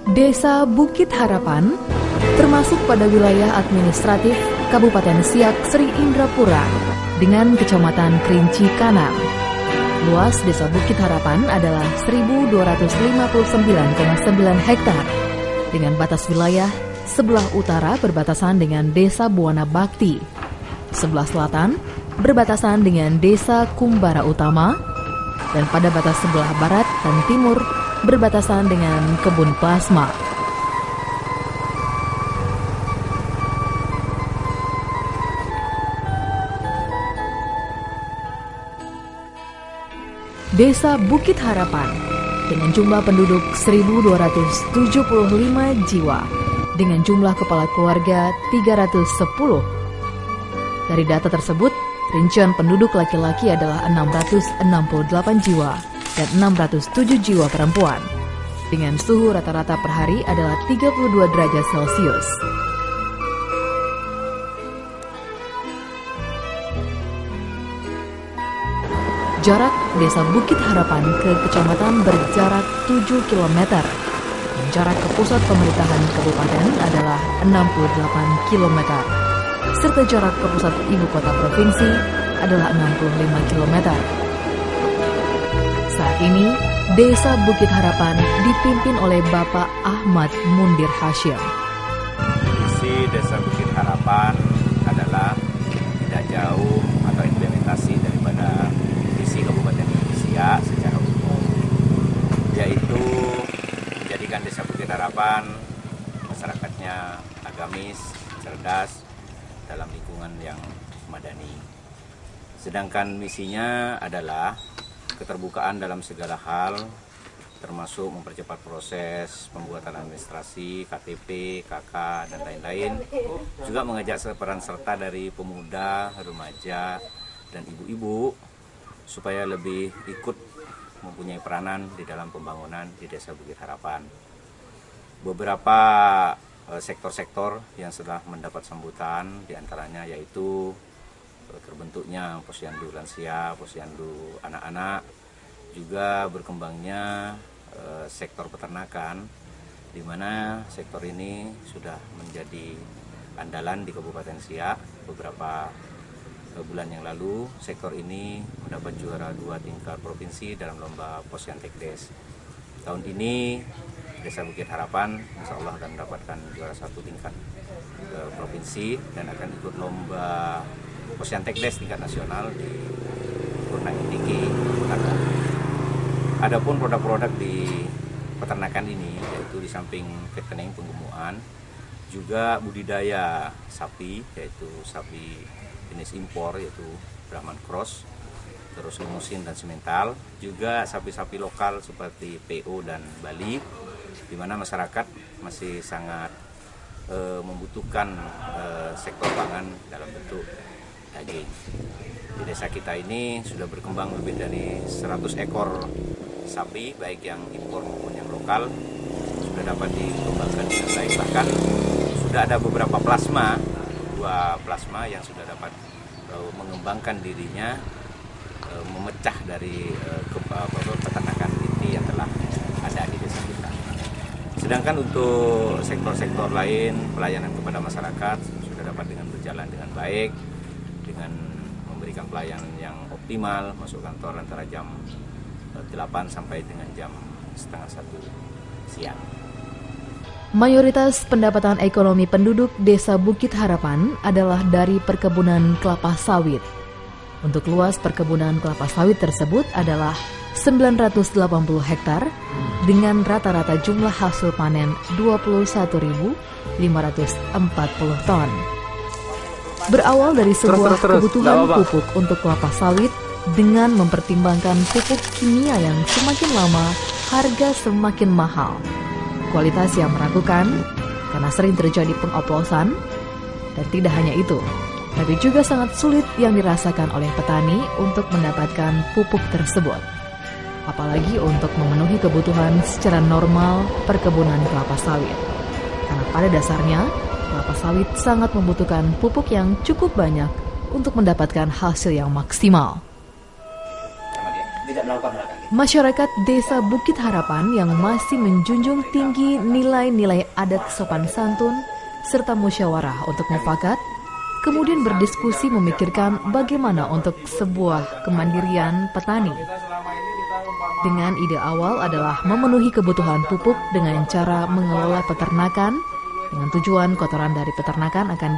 Desa Bukit Harapan termasuk pada wilayah administratif Kabupaten Siak Sri Indrapura dengan Kecamatan Kerinci Kanan. Luas Desa Bukit Harapan adalah 1.259,9 hektar dengan batas wilayah sebelah utara berbatasan dengan Desa Buana Bakti, sebelah selatan berbatasan dengan Desa Kumbara Utama, dan pada batas sebelah barat dan timur berbatasan dengan Kebun Plasma. Desa Bukit Harapan dengan jumlah penduduk 1.275 jiwa dengan jumlah kepala keluarga 310. Dari data tersebut, rincian penduduk laki-laki adalah 668 jiwa dan 607 jiwa perempuan, dengan suhu rata-rata per hari adalah 32 derajat Celcius. Jarak Desa Bukit Harapan ke kecamatan berjarak 7 km. Jarak ke pusat pemerintahan kabupaten adalah 68 km. Serta jarak ke pusat ibu kota provinsi adalah 65 km. Saat ini, Desa Bukit Harapan dipimpin oleh Bapak Ahmad Mundir Hashim. Visi Desa Bukit Harapan adalah tidak jauh atau implementasi daripada visi Kabupaten Siak secara umum, yaitu menjadikan Desa Bukit Harapan masyarakatnya agamis, cerdas, dalam lingkungan yang madani. Sedangkan misinya adalah keterbukaan dalam segala hal, termasuk mempercepat proses pembuatan administrasi, KTP, KK, dan lain-lain. Juga mengajak peran serta dari pemuda, remaja, dan ibu-ibu supaya lebih ikut mempunyai peranan di dalam pembangunan di Desa Bukit Harapan. Beberapa sektor-sektor yang sudah mendapat sambutan diantaranya yaitu terbentuknya posyandu lansia, posyandu anak-anak, juga berkembangnya sektor peternakan, di mana sektor ini sudah menjadi andalan di Kabupaten Siak. Beberapa bulan yang lalu, sektor ini mendapat juara 2 tingkat provinsi dalam lomba Posyantekdes. Tahun ini, Desa Bukit Harapan, insya Allah akan mendapatkan juara 1 tingkat provinsi dan akan ikut lomba Posyantekdes tingkat nasional di Purnai Tinggi Jakarta. Adapun produk-produk di peternakan ini, yaitu di samping fattening penggemukan, juga budidaya sapi, yaitu sapi jenis impor, yaitu Brahman Cross, terus limusin dan semental, juga sapi-sapi lokal seperti PO dan Bali, di mana masyarakat masih sangat membutuhkan sektor pangan dalam bentuk daging. Di desa kita ini sudah berkembang lebih dari 100 ekor sapi, baik yang impor maupun yang lokal, sudah dapat dikembangkan dengan baik. Bahkan sudah ada beberapa plasma, 2 plasma yang sudah dapat mengembangkan dirinya, memecah dari peternakan inti yang telah ada di desa kita. Sedangkan untuk sektor-sektor lain, pelayanan kepada masyarakat sudah dapat dengan berjalan dengan baik, dengan memberikan pelayanan yang optimal, masuk kantor antara jam 8 sampai dengan jam setengah 1 siang. Mayoritas pendapatan ekonomi penduduk Desa Bukit Harapan adalah dari perkebunan kelapa sawit. Untuk luas perkebunan kelapa sawit tersebut adalah 980 hektar dengan rata-rata jumlah hasil panen 21.540 ton. Berawal dari sebuah kebutuhan pupuk untuk kelapa sawit dengan mempertimbangkan pupuk kimia yang semakin lama harga semakin mahal. Kualitas yang meragukan karena sering terjadi pengoplosan, dan tidak hanya itu, tapi juga sangat sulit yang dirasakan oleh petani untuk mendapatkan pupuk tersebut. Apalagi untuk memenuhi kebutuhan secara normal perkebunan kelapa sawit. Karena pada dasarnya, kelapa sawit sangat membutuhkan pupuk yang cukup banyak untuk mendapatkan hasil yang maksimal. Tidak melakukan olahraga. Masyarakat Desa Bukit Harapan yang masih menjunjung tinggi nilai-nilai adat sopan santun serta musyawarah untuk mufakat, kemudian berdiskusi memikirkan bagaimana untuk sebuah kemandirian petani. Dengan ide awal adalah memenuhi kebutuhan pupuk dengan cara mengelola peternakan, dengan tujuan kotoran dari peternakan akan